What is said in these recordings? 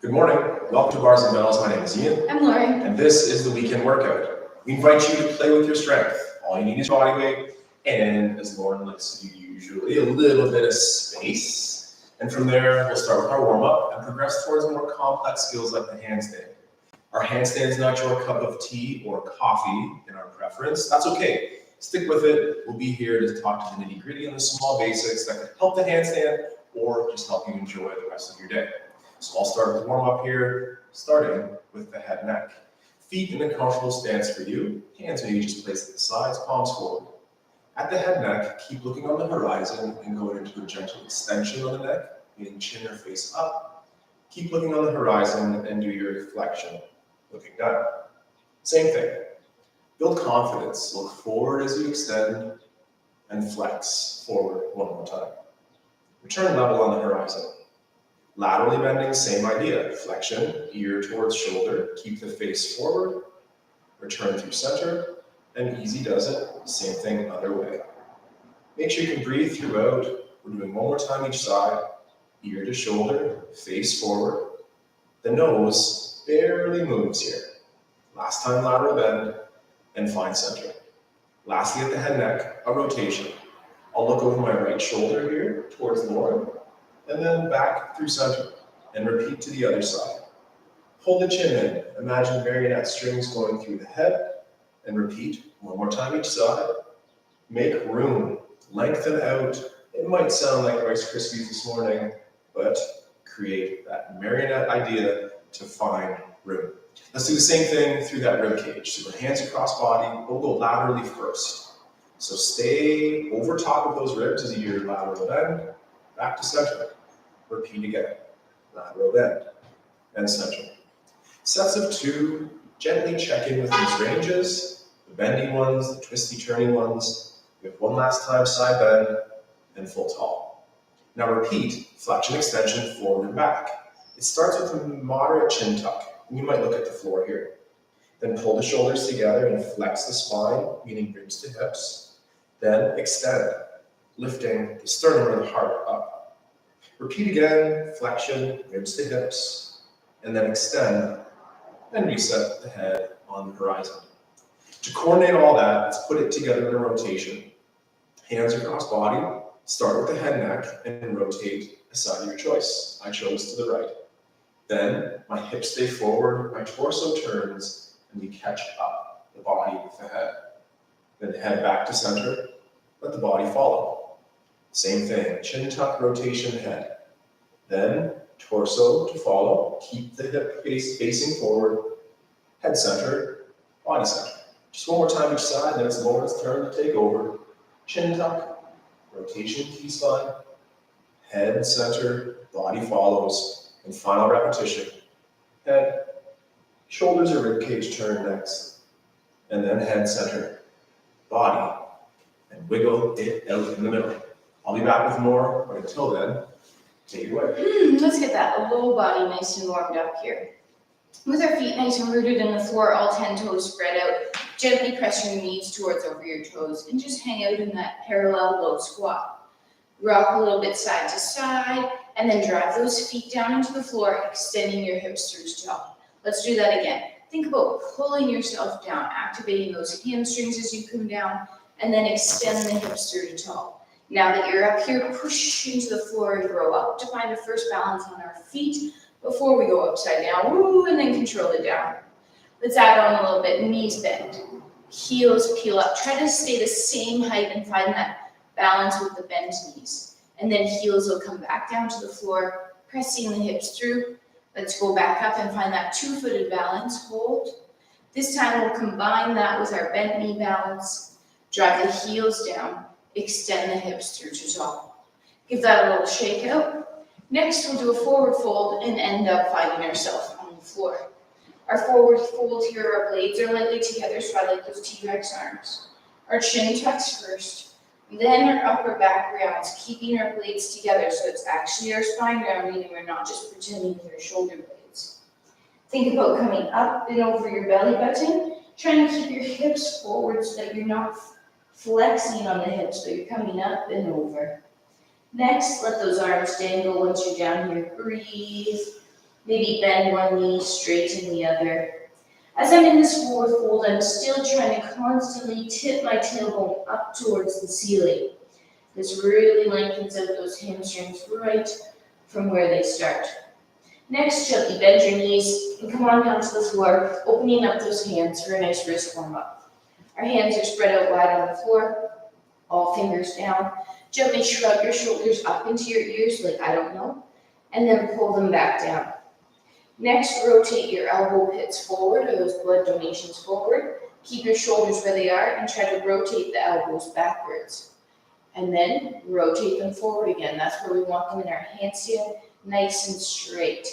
Good morning. Welcome to Bars and Bells. My name is Ian. I'm Lauren. And this is the weekend workout. We invite you to play with your strength. All you need is body weight, and as Lauren likes to do usually, a little bit of space. And from there, we'll start with our warm-up and progress towards more complex skills like the handstand. Our handstand is not your cup of tea or coffee in our preference. That's okay. Stick with it. We'll be here to talk to the nitty-gritty and the small basics that can help the handstand or just help you enjoy the rest of your day. So I'll start with warm up here, starting with the head and neck. Feet in a comfortable stance for you. Hands maybe just placed at the sides, palms forward. At the head and neck, keep looking on the horizon and going into a gentle extension on the neck, meaning chin or face up. Keep looking on the horizon and do your flexion, looking down. Same thing. Build confidence. Look forward as you extend and flex forward one more time. Return level on the horizon. Laterally bending, same idea. Flexion, ear towards shoulder. Keep the face forward. Return through center. And easy does it. Same thing other way. Make sure you can breathe throughout. We're doing one more time each side. Ear to shoulder, face forward. The nose barely moves here. Last time lateral bend and find center. Lastly at the head and neck, a rotation. I'll look over my right shoulder here towards Lauren. And then back through center, and repeat to the other side. Hold the chin in, imagine marionette strings going through the head, and repeat one more time each side. Make room, lengthen out. It might sound like Rice Krispies this morning, but create that marionette idea to find room. Let's do the same thing through that rib cage. So the hands across body, we'll go laterally first. So stay over top of those ribs as you do your lateral bend, back to center. Repeat again, lateral bend, and center. Sets of 2, gently check in with these ranges, the bendy ones, the twisty turning ones. We have one last time, side bend, and full tall. Now repeat, flexion extension, forward and back. It starts with a moderate chin tuck. You might look at the floor here. Then pull the shoulders together and flex the spine, meaning ribs to hips. Then extend, lifting the sternum or the heart up. Repeat again, flexion, ribs to hips, and then extend, and reset the head on the horizon. To coordinate all that, let's put it together in a rotation. Hands across body, start with the head and neck, and rotate a side of your choice. I chose to the right. Then, my hips stay forward, my torso turns, and we catch up the body with the head. Then head back to center, let the body follow. Same thing, chin tuck, rotation, head. Then torso to follow, keep the hip facing forward, head center, body center. Just one more time each side, then it's Lauren's turn to take over. Chin tuck, rotation, T-spine, head center, body follows, and final repetition. Head, shoulders or ribcage turn next, and then head center, body, and wiggle it out in the middle. I'll be back with more, but until then, take it away. Let's get that low body nice and warmed up here. With our feet nice and rooted in the floor, all 10 toes spread out, gently press your knees towards over your toes and just hang out in that parallel low squat. Rock a little bit side to side, and then drive those feet down into the floor, extending your hips through to top. Let's do that again. Think about pulling yourself down, activating those hamstrings as you come down, and then extend the hips through to top. Now that you're up here, push into the floor and grow up to find the first balance on our feet before we go upside down. Woo, and then control it down. Let's add on a little bit. Knees bend. Heels peel up. Try to stay the same height and find that balance with the bent knees. And then heels will come back down to the floor, pressing the hips through. Let's go back up and find that 2-footed balance. Hold. This time we'll combine that with our bent knee balance. Drive the heels down. Extend the hips through to top. Give that a little shake out. Next, we'll do a forward fold and end up finding ourselves on the floor. Our forward fold here, our blades are lightly together, so I like those T-Rex arms. Our chin tucks first, then our upper back rounds, keeping our blades together so it's actually our spine rounding and we're not just pretending with our shoulder blades. Think about coming up and over your belly button, trying to keep your hips forward so that you're not flexing on the hips, but you're coming up and over. Next, let those arms dangle once you're down here. Breathe. Maybe bend one knee, straighten the other. As I'm in this forward fold, I'm still trying to constantly tip my tailbone up towards the ceiling. This really lengthens out those hamstrings right from where they start. Next, gently bend your knees and come on down to the floor, opening up those hands for a nice wrist warm-up. Our hands are spread out wide on the floor, all fingers down. Gently shrug your shoulders up into your ears like I don't know, and then pull them back down. Next, rotate your elbow pits forward, or those blood donations forward. Keep your shoulders where they are and try to rotate the elbows backwards. And then rotate them forward again. That's where we want them in our handstand, nice and straight.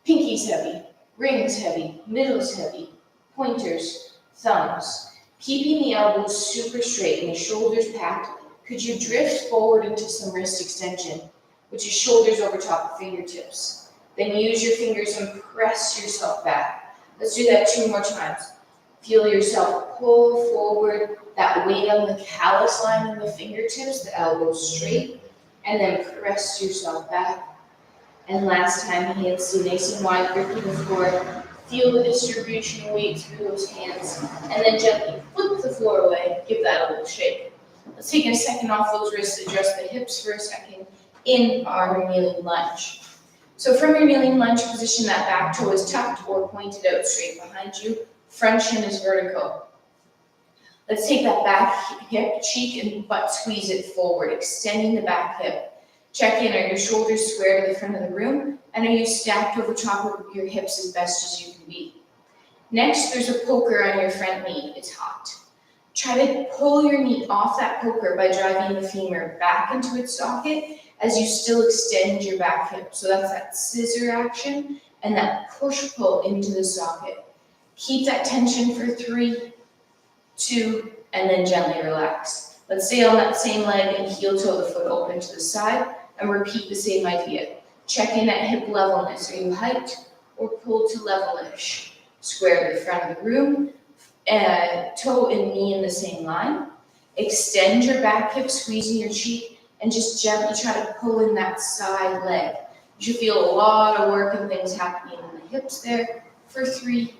Pinkies heavy, rings heavy, middles heavy, pointers, thumbs. Keeping the elbows super straight and the shoulders packed, could you drift forward into some wrist extension, which is shoulders over top of fingertips. Then use your fingers and press yourself back. Let's do that 2 more times. Feel yourself pull forward, that weight on the callus line in the fingertips, the elbows straight, and then press yourself back. And last time, hands stay nice and wide, gripping the floor. Feel the distribution of weight through those hands, and then gently flip the floor away. Give that a little shake. Let's take a second off those wrists, adjust the hips for a second in our kneeling lunge. So from your kneeling lunge position, that back toe is tucked or pointed out straight behind you. Front shin is vertical. Let's take that back hip, cheek, and butt squeeze it forward, extending the back hip. Check in, are your shoulders square to the front of the room? And are you stacked over top of your hips as best as you can be? Next, there's a poker on your front knee. It's hot. Try to pull your knee off that poker by driving the femur back into its socket as you still extend your back hip. So that's that scissor action and that push-pull into the socket. Keep that tension for 3, 2, and then gently relax. Let's stay on that same leg and heel toe the foot open to the side and repeat the same idea. Check in at hip levelness. Are you hiked or pulled to level-ish? Square to the front of the room, toe and knee in the same line. Extend your back hip, squeezing your cheek, and just gently try to pull in that side leg. You should feel a lot of work and things happening in the hips there for 3,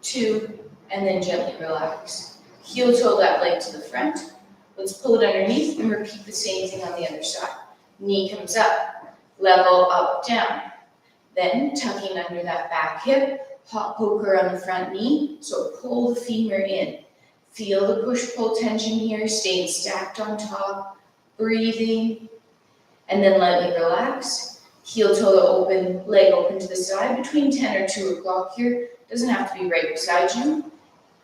2, and then gently relax. Heel toe that leg to the front. Let's pull it underneath and repeat the same thing on the other side. Knee comes up, level up, down. Then tucking under that back hip, hot poker on the front knee, so pull the femur in. Feel the push-pull tension here, staying stacked on top, breathing, and then lightly relax. Heel toe the open, leg open to the side between 10 or 2 o'clock here. Doesn't have to be right beside you.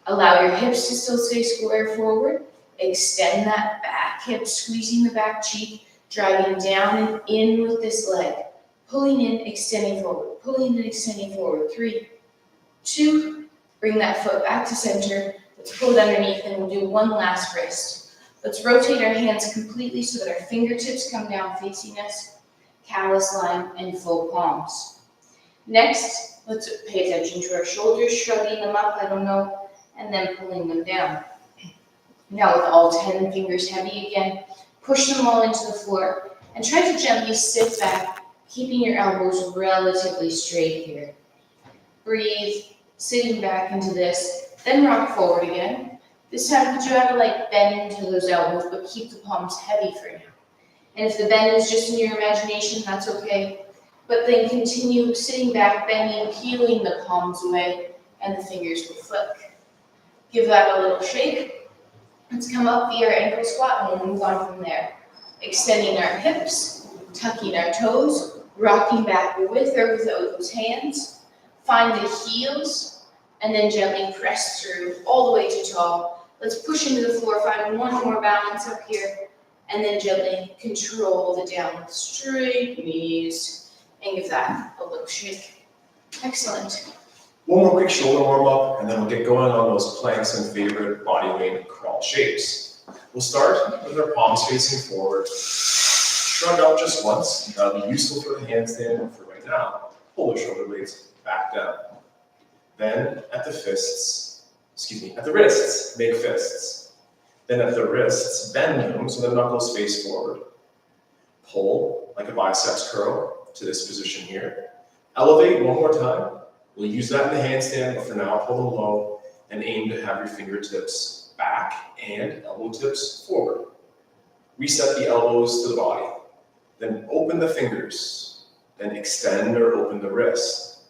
Allow your hips to still stay square forward. Extend that back hip, squeezing the back cheek, driving down and in with this leg. Pulling in, extending forward, pulling in, extending forward. 3, 2, bring that foot back to center. Let's pull it underneath and we'll do one last wrist. Let's rotate our hands completely so that our fingertips come down facing us, callus line, and full palms. Next, let's pay attention to our shoulders, shrugging them up, I don't know, and then pulling them down. Now with all 10 fingers heavy again, push them all into the floor and try to gently sit back, keeping your elbows relatively straight here. Breathe, sitting back into this, then rock forward again. This time, could you ever bend into those elbows, but keep the palms heavy for now. And if the bend is just in your imagination, that's okay. But then continue sitting back, bending, peeling the palms away, and the fingers will flick. Give that a little shake. Let's come up via our ankle squat and we'll move on from there. Extending our hips, tucking our toes, rocking back with or without those hands. Find the heels, and then gently press through all the way to tall. Let's push into the floor, find one more balance up here, and then gently control the downward straight knees, and give that a little shake. Excellent. One more quick shoulder warm up, and then we'll get going on those planks and favorite body weight crawl shapes. We'll start with our palms facing forward. Shrug up just once. That'll be useful for the handstand for right now. Pull the shoulder blades back down. Then at the wrists, make fists. Then at the wrists, bend them so the knuckles face forward. Pull like a biceps curl to this position here. Elevate one more time. We'll use that in the handstand, but for now, pull them low and aim to have your fingertips back and elbow tips forward. Reset the elbows to the body. Then open the fingers. Then extend or open the wrist.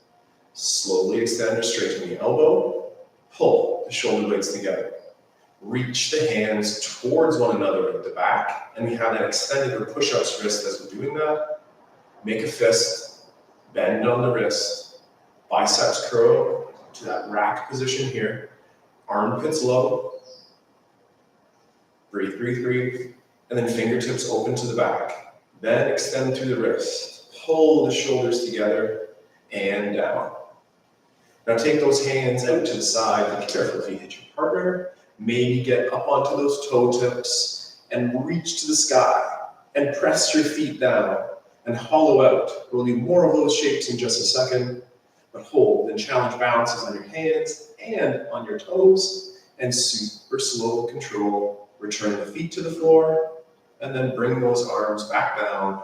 Slowly extend or straighten the elbow. Pull the shoulder blades together. Reach the hands towards one another at the back, and we have that extended or push-ups wrist as we're doing that. Make a fist, bend on the wrist, biceps curl to that rack position here, armpits low, breathe, breathe, breathe, and then fingertips open to the back. Then extend through the wrist, pull the shoulders together, and down. Now take those hands out to the side, be careful if you hit your partner. Maybe get up onto those toe tips and reach to the sky and press your feet down and hollow out. We'll do more of those shapes in just a second, but hold and challenge balances on your hands and on your toes, and super slow control. Return the feet to the floor and then bring those arms back down,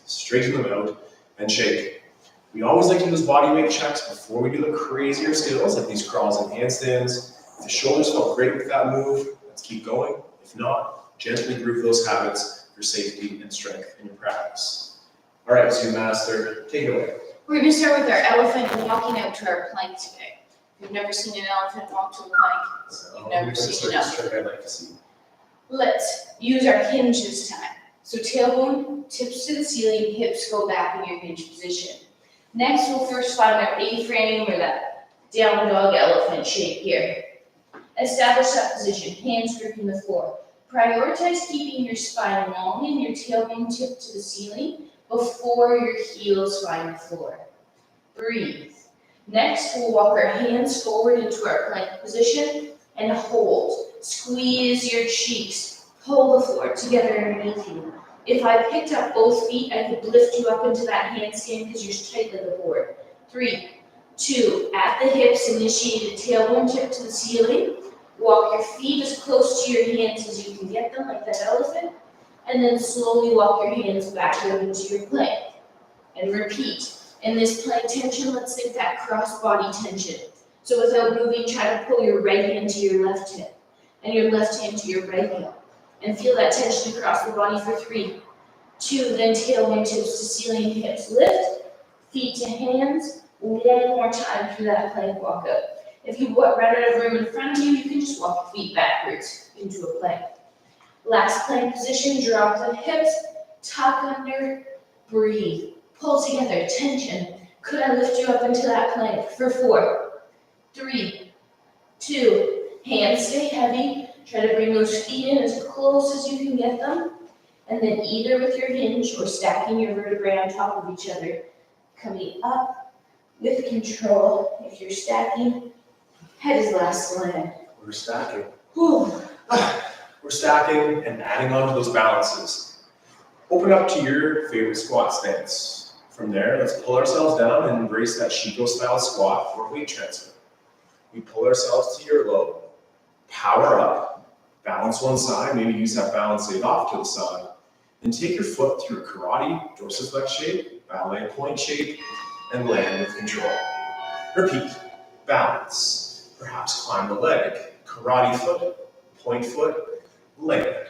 straighten them out and shake. We always like to do those body weight checks before we do the crazier skills like these crawls and handstands. If the shoulders felt great with that move, let's keep going. If not, gently groove those habits for safety and strength in your practice. All right, Zoom Master, take it away. We're going to start with our elephant and walking out to our plank today. If you've never seen an elephant walk to a plank, you've never seen an elephant. I'd like to see. Let's use our hinge this time. So tailbone tips to the ceiling, hips go back in your hinge position. Next, we'll first find our A-frame or that down dog elephant shape here. Establish that position, hands gripping the floor. Prioritize keeping your spine long and your tailbone tipped to the ceiling before your heels find the floor. Breathe. Next, we'll walk our hands forward into our plank position and hold. Squeeze your cheeks. Pull the floor together underneath you. If I picked up both feet, I could lift you up into that handstand because you're tight like a board. 3, 2, at the hips, initiate a tailbone tip to the ceiling. Walk your feet as close to your hands as you can get them, like that elephant. And then slowly walk your hands back out into your plank. And repeat. In this plank tension, let's think that cross-body tension. So without moving, try to pull your right hand to your left hip. And your left hand to your right hip. And feel that tension across the body for 3, 2, then tailbone tips to ceiling, hips lift, feet to hands. One more time through that plank walk up. If you run out of room in front of you, you can just walk your feet backwards into a plank. Last plank position, drop the hips, tuck under, breathe. Pull together, tension. Could I lift you up into that plank for 4, 3, 2, hands stay heavy. Try to bring those feet in as close as you can get them. And then either with your hinge or stacking your vertebrae on top of each other, coming up with control. If you're stacking, head is last line. We're stacking. Whew. We're stacking and adding on to those balances. Open up to your favorite squat stance. From there, let's pull ourselves down and embrace that Chico style squat or weight transfer. We pull ourselves to your low, power up, balance one side, maybe use that balance aid off to the side, and take your foot through a karate dorsiflex shape, ballet point shape, and land with control. Repeat, balance, perhaps climb the leg, karate foot, point foot, land.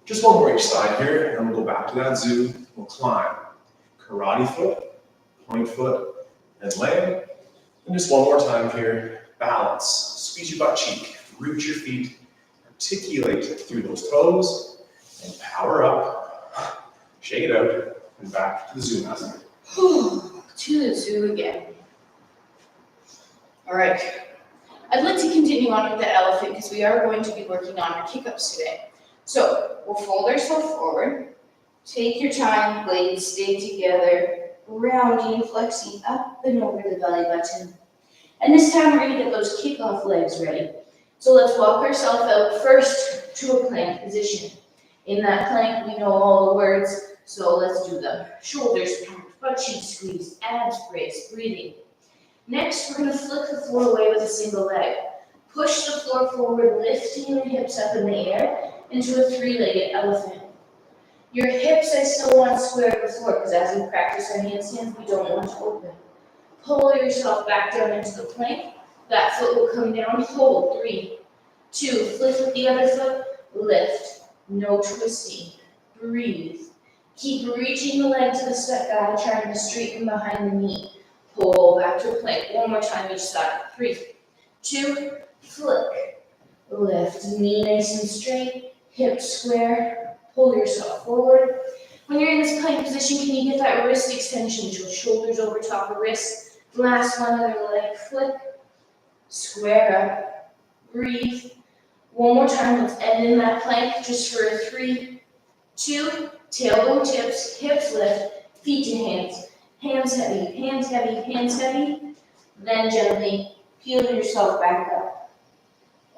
Just one more each side here, and then we'll go back to that zoom. We'll climb, karate foot, point foot, and land. And just one more time here, balance, squeeze your butt cheek, root your feet, articulate through those toes, and power up, shake it out, and back to the zoom master. To the zoo again. All right. I'd like to continue on with the elephant because we are going to be working on our kick-ups today. So we'll fold ourselves forward. Take your time, blades stay together, rounding, flexing up and over the belly button. And this time we're going to get those kick-off legs ready. So let's walk ourselves out first to a plank position. In that plank, we know all the words, so let's do them. Shoulders pumped, butt cheeks squeezed, abs braced, breathing. Next, we're going to flick the floor away with a single leg. Push the floor forward, lifting your hips up in the air into a 3-legged elephant. Your hips I still want square to the floor because as we practice our handstands, we don't want to open. Pull yourself back down into the plank. That foot will come down, hold, 3, 2, flip with the other foot, lift, no twisting, breathe. Keep reaching the leg to the step guide, trying to straighten behind the knee. Pull back to plank, one more time each side, 3, 2, flick, lift, knee nice and straight, hips square, pull yourself forward. When you're in this plank position, can you get that wrist extension, so shoulders over top of wrists. Last one, other leg, flick, square up, breathe. One more time, let's end in that plank, just for a 3, 2, tailbone tips, hips lift, feet to hands. Hands heavy, hands heavy, hands heavy. Then gently peel yourself back up.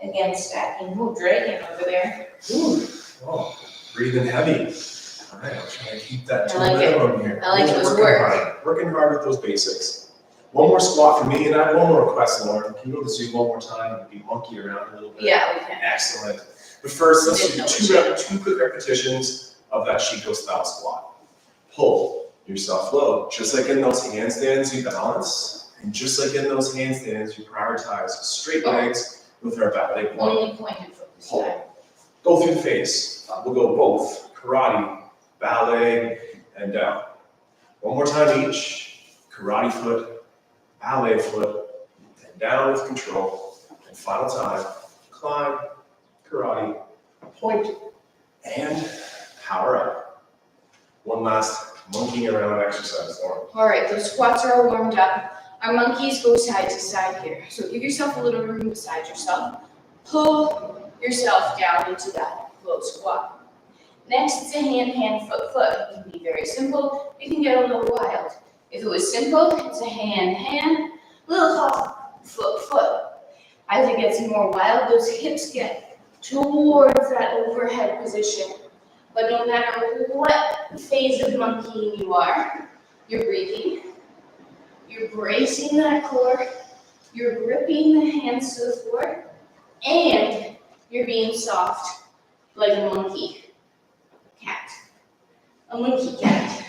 Again, stacking, dragging over there. Ooh, oh, breathing heavy. All right, I'm trying to keep that to I a like it. minimum here. I like those Working hard with those basics. One more squat for me, and I have one more request, Lauren. Can you go to Zoom one more time and be monkey around a little bit? Yeah, we can. Excellent. But first, let's Didn't do know two quick repetitions of that Shiko style squat. Pull yourself low. Just like in those handstands, you balance. And just like in those handstands, you prioritize straight legs with our back leg point. Only pointed foot this time. Go through the face. We'll go both karate, ballet, and down. One more time each. Karate foot, ballet foot, and down with control. And final time, climb, karate, point, and power up. One last monkeying around exercise, Lauren. All right, those squats are all warmed up. Our monkeys go side to side here. So give yourself a little room beside yourself. Pull yourself down into that low squat. Next, it's a hand, foot, foot. It can be very simple. It can get a little wild. If it was simple, it's a hand, little hop, foot, foot. As it gets more wild, those hips get towards that overhead position. But no matter what phase of monkeying you are, you're breathing, you're bracing that core, you're gripping the hands to the floor, and you're being soft like a monkey cat. A monkey cat.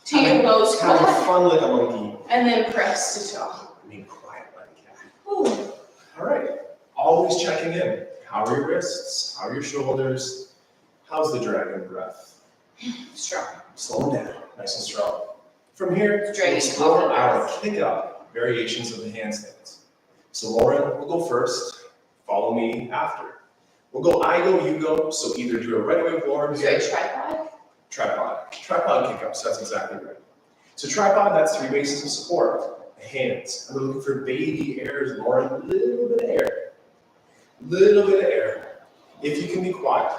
To your low squat. Having fun like a monkey. And then press to toe. Being quiet like a cat. Ooh. All right. Always checking in. How are your wrists? How are your shoulders? How's the dragon breath? Strong. Slow them down. Nice and strong. From here, Dragon explore off the our breath. kick up variations of the handstands. So Lauren will go first. Follow me after. We'll go I go, you go. So either do a right away with Lauren. Is there a tripod? Tripod kick-ups, that's exactly right. So tripod, that's 3 bases of support. The hands, and we're looking for baby airs, Lauren, a little bit of air. Little bit of air. If you can be quiet,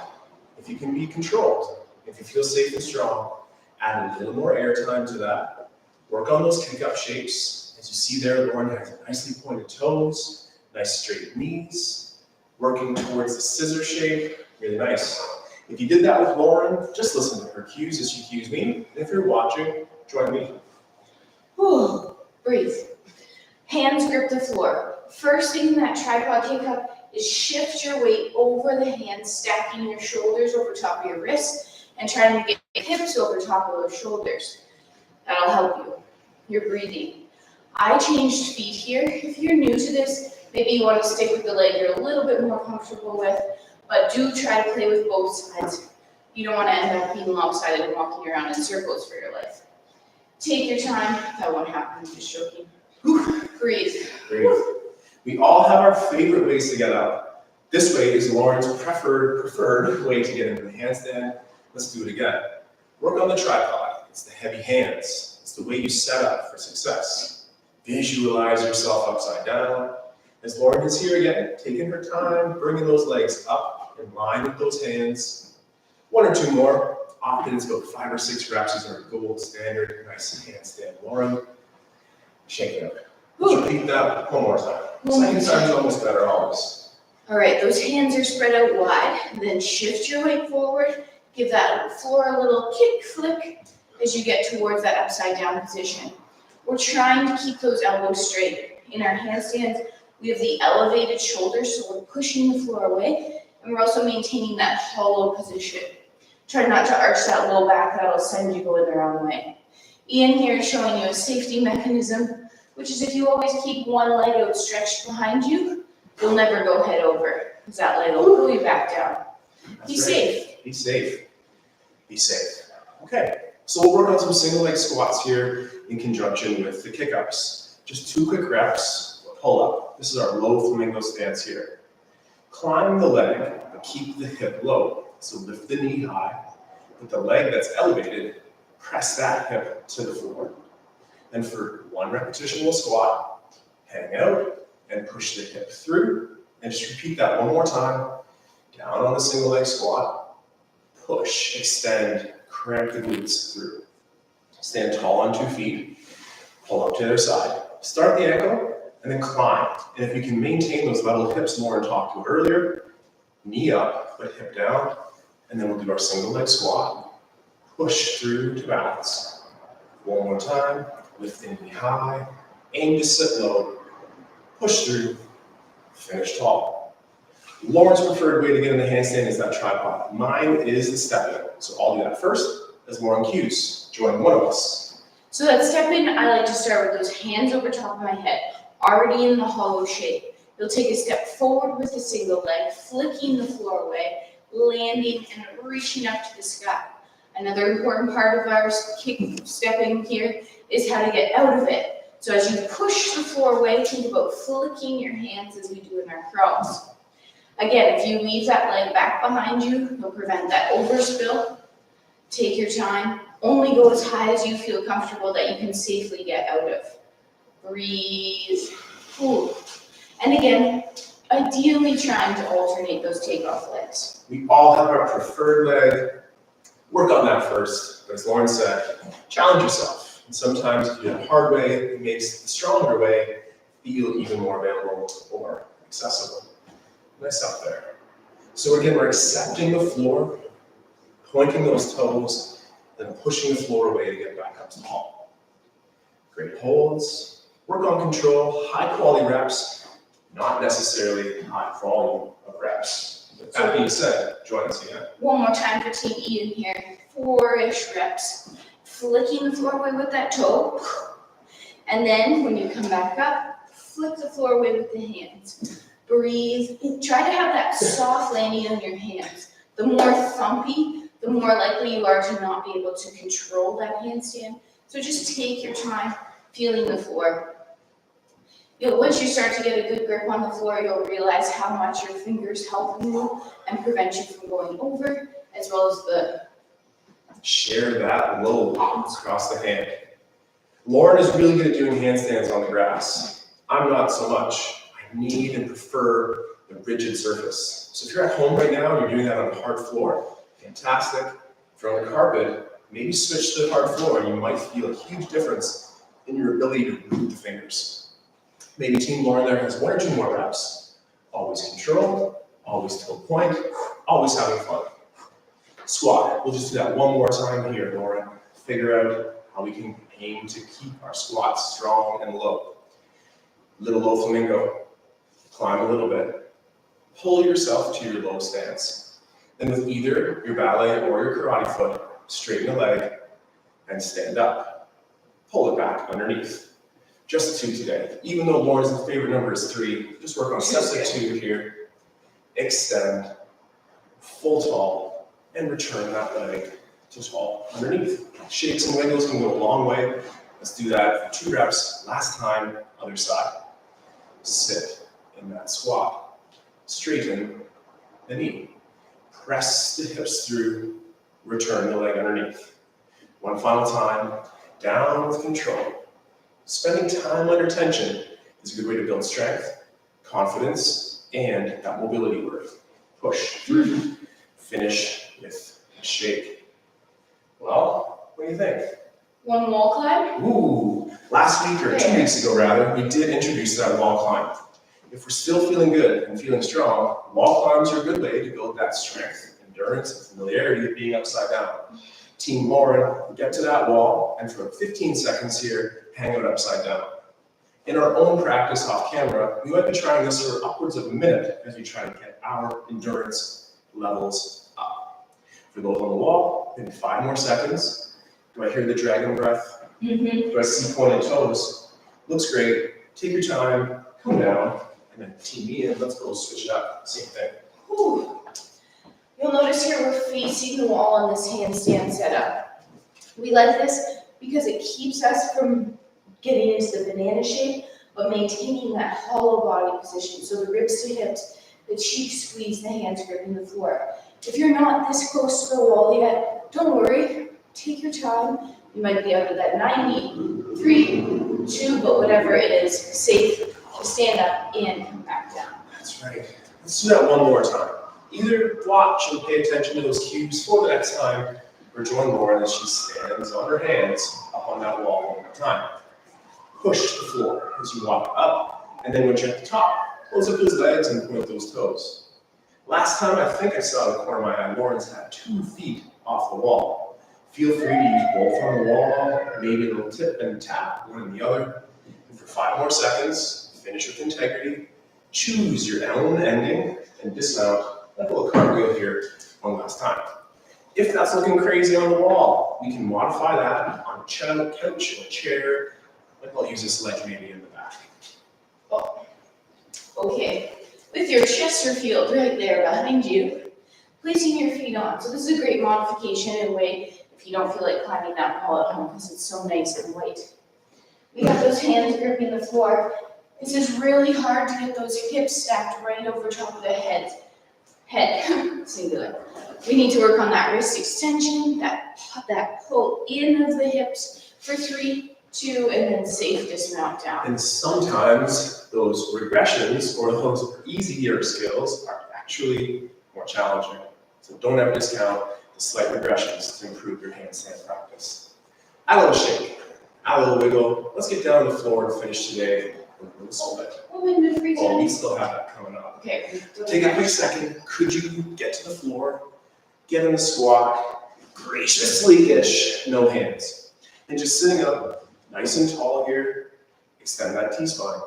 if you can be controlled, if you feel safe and strong, add a little more air time to that. Work on those kick-up shapes. As you see there, Lauren has nicely pointed toes, nice straight knees, working towards the scissor shape, really nice. If you did that with Lauren, just listen to her cues as she cues me. And if you're watching, join me. Ooh. Breathe. Hands grip the floor. First thing in that tripod kick up is shift your weight over the hands, stacking your shoulders over top of your wrists and trying to get hips over top of those shoulders. That'll help you. You're breathing. I changed feet here. If you're new to this, maybe you want to stick with the leg you're a little bit more comfortable with, but do try to play with both sides. You don't want to end up being lopsided and walking around in circles for your life. Take your time. That won't happen. I'm just joking. Breathe. Breathe. We all have our favorite ways to get up. This way is Lauren's preferred way to get into the handstand. Let's do it again. Work on the tripod. It's the heavy hands. It's the way you set up for success. Visualize yourself upside down. As Lauren is here again, taking her time, bringing those legs up in line with those hands. 1 or 2 more. Often it's about 5 or 6 reps is our gold standard. Nice handstand. Lauren, shake it up. Let's repeat that one more time. Second time is almost better, always. All right, those hands are spread out wide. Then shift your weight forward. Give that floor a little kick flick as you get towards that upside down position. We're trying to keep those elbows straight. In our handstands, we have the elevated shoulders, so we're pushing the floor away, and we're also maintaining that hollow position. Try not to arch that low back, that'll send you going the wrong way. Ian here is showing you a safety mechanism which is if you always keep one leg outstretched behind you, you'll never go head over, because that leg will pull you back down. Be safe. Be safe. Be safe. Okay, so we'll work on some single leg squats here in conjunction with the kick-ups. Just 2 quick reps, pull up. This is our low flamingo stance here. Climb the leg, but keep the hip low. So lift the knee high, with the leg that's elevated, press that hip to the floor. And for 1 repetition, we'll squat, hang out, and push the hip through. And just repeat that 1 more time. Down on the single leg squat, push, extend, cramp the glutes through. Stand tall on 2 feet, pull up to the other side. Start the ankle, and then climb. And if you can maintain those level hips Lauren talked to earlier, knee up, but hip down, and then we'll do our single leg squat. Push through to balance. 1 more time, lift the knee high, aim to sit low, push through, finish tall. Lauren's preferred way to get in the handstand is that tripod. Mine is the step-in. So I'll do that first as Lauren cues. Join one of us. So that step in, I like to start with those hands over top of my head, already in the hollow shape. You'll take a step forward with a single leg, flicking the floor away, landing and reaching up to the sky. Another important part of our kick stepping here is how to get out of it. So as you push the floor away, think about flicking your hands as we do in our crawls. Again, if you leave that leg back behind you, you'll prevent that overspill. Take your time. Only go as high as you feel comfortable that you can safely get out of. Breathe. Ooh. And again, ideally trying to alternate those takeoff legs. We all have our preferred leg. Work on that first. But as Lauren said, challenge yourself. And sometimes if you do the hard way, it makes the stronger way feel even more available or accessible. Nice up there. So again, we're accepting the floor, pointing those toes, then pushing the floor away to get back up to tall. Great holds. Work on control, high quality reps, not necessarily high volume of reps. With that being said, join us again. 1 more time for Team Eden here. 4-ish reps. Flicking the floor away with that toe. And then when you come back up, flick the floor away with the hands. Breathe. Try to have that soft landing on your hands. The more thumpy, the more likely you are to not be able to control that handstand. So just take your time feeling the floor. Once you start to get a good grip on the floor, you'll realize how much your fingers help you and prevent you from going over, as well as the share that load across the hand. Lauren is really good at doing handstands on the grass. I'm not so much. I need and prefer the rigid surface. So if you're at home right now and you're doing that on a hard floor, fantastic. If you're on the carpet, maybe switch to the hard floor and you might feel a huge difference in your ability to move the fingers. Maybe Team Lauren there has 1 or 2 more reps. Always controlled, always to a point, always having fun. Squat, we'll just do that 1 more time here, Lauren. Figure out how we can aim to keep our squats strong and low. Little low flamingo. Climb a little bit. Pull yourself to your low stance. Then with either your ballet or your karate foot, straighten the leg and stand up. Pull it back underneath. Just 2 today. Even though Lauren's favorite number is 3, just work on steps of 2 here. Extend, full tall, and return that leg to tall underneath. Shakes and wiggles can go a long way. Let's do that for 2 reps. Last time, other side. Sit in that squat. Straighten the knee. Press the hips through. Return the leg underneath. 1 final time. Down with control. Spending time under tension is a good way to build strength, confidence, and that mobility work. Push through. Finish with a shake. Well, what do you think? 1 wall climb. Ooh, last week or 2 weeks ago rather, we did introduce that wall climb. If we're still feeling good and feeling strong, wall climbs are a good way to build that strength, endurance, and familiarity of being upside down. Team Lauren, get to that wall, and for 15 seconds here, hang out upside down. In our own practice off camera, we might be trying this for upwards of a minute as we try to get our endurance levels up. For those on the wall, maybe 5 more seconds. Do I hear the dragon breath? Do I see pointed toes? Looks great. Take your time, come down, and then team me in. Let's go switch it up. Same thing. Whew. You'll notice here we're facing the wall on this handstand setup. We like this because it keeps us from getting into the banana shape, but maintaining that hollow body position. So the ribs to hips, the cheeks squeeze, the hands gripping the floor. If you're not this close to the wall yet, don't worry. Take your time. You might be out of that 90, 3, 2, but whatever it is, safe to stand up and come back down. That's right. Let's do that one more time. Either watch and pay attention to those cues for the next time, or join Lauren as she stands on her hands up on that wall one more time. Push the floor as you walk up, and then once you're at the top, close up those legs and point those toes. Last time I think I saw the corner of my eye, Lauren's had 2 feet off the wall. Feel free to use both on the wall, maybe a little tip and tap, one and the other. And for 5 more seconds, finish with integrity. Choose your own ending and dismount. Like a little cartwheel here one last time. If that's looking crazy on the wall, we can modify that on a couch or a chair. Like I'll use this ledge maybe in the back. Oh. Okay. With your Chesterfield right there behind you, placing your feet on. So this is a great modification in a way if you don't feel like climbing that wall at home because it's so nice and light. We got those hands gripping the floor. This is really hard to get those hips stacked right over top of the head, singular. We need to work on that wrist extension, that pull in of the hips for 3, 2, and then safe dismount down. And sometimes those regressions or those easier skills are actually more challenging. So don't ever discount the slight regressions to improve your handstand practice. Add a little shake, add a little wiggle. Let's get down on the floor and finish today with a little split. Oh, we still have that coming up. Okay. Take a quick second. Could you get to the floor, get in the squat, graciously-ish, no hands. And just sitting up nice and tall here, extend that T-spine.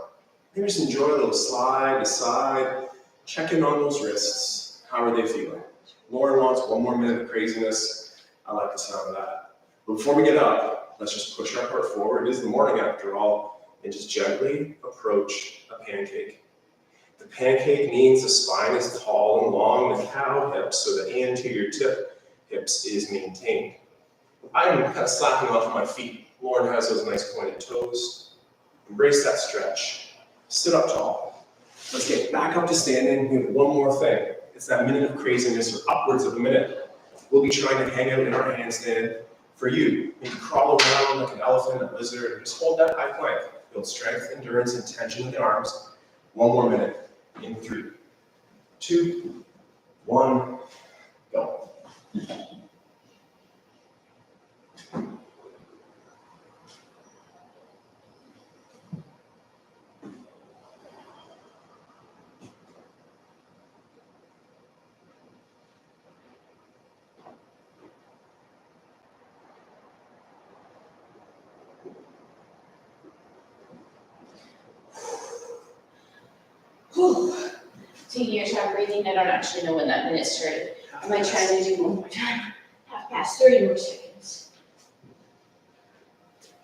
Maybe just enjoy a little slide to side, check in on those wrists. How are they feeling? Lauren wants 1 more minute of craziness. I like the sound of that. But before we get up, let's just push our heart forward. It is the morning after all, and just gently approach a pancake. The pancake means the spine is tall and long, the cow hips, so the anterior tip hips is maintained. I'm kind of slapping off my feet. Lauren has those nice pointed toes. Embrace that stretch. Sit up tall. Let's get back up to standing. We have one more thing. It's that minute of craziness, or upwards of a minute. We'll be trying to hang out in our handstand. For you, maybe crawl around like an elephant, a lizard, or just hold that high plank. Build strength, endurance, and tension in the arms. 1 more minute. In 3, 2, 1, go. Whew. Taking your time breathing. I don't actually know when that minute started. I might try to do one more time. 30 more seconds.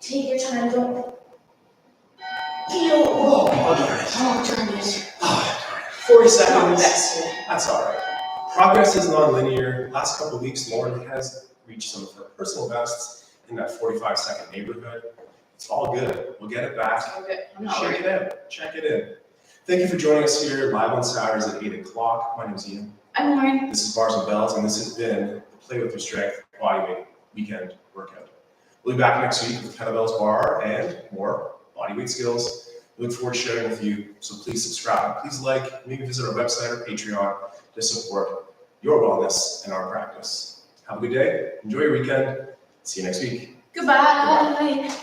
Take your time, don't feel. Oh, darn it. 40 seconds. That's That's all right. Progress is non-linear. Last couple of weeks, Lauren has reached some of her personal bests in that 45-second neighborhood. It's all good. We'll get it back. Okay, I'm not Check worried. it out. Check it in. Thank you for joining us here live on Saturdays at 8 o'clock. My name is Ian. I'm Lauren. This is Bars and Bells, and this has been the Play With Your Strength Bodyweight Weekend Workout. We'll be back next week with kettlebells, bar, and more bodyweight skills. We look forward to sharing with you, so please subscribe. Please like, maybe visit our website or Patreon to support your wellness and our practice. Have a good day. Enjoy your weekend. See you next week. Goodbye.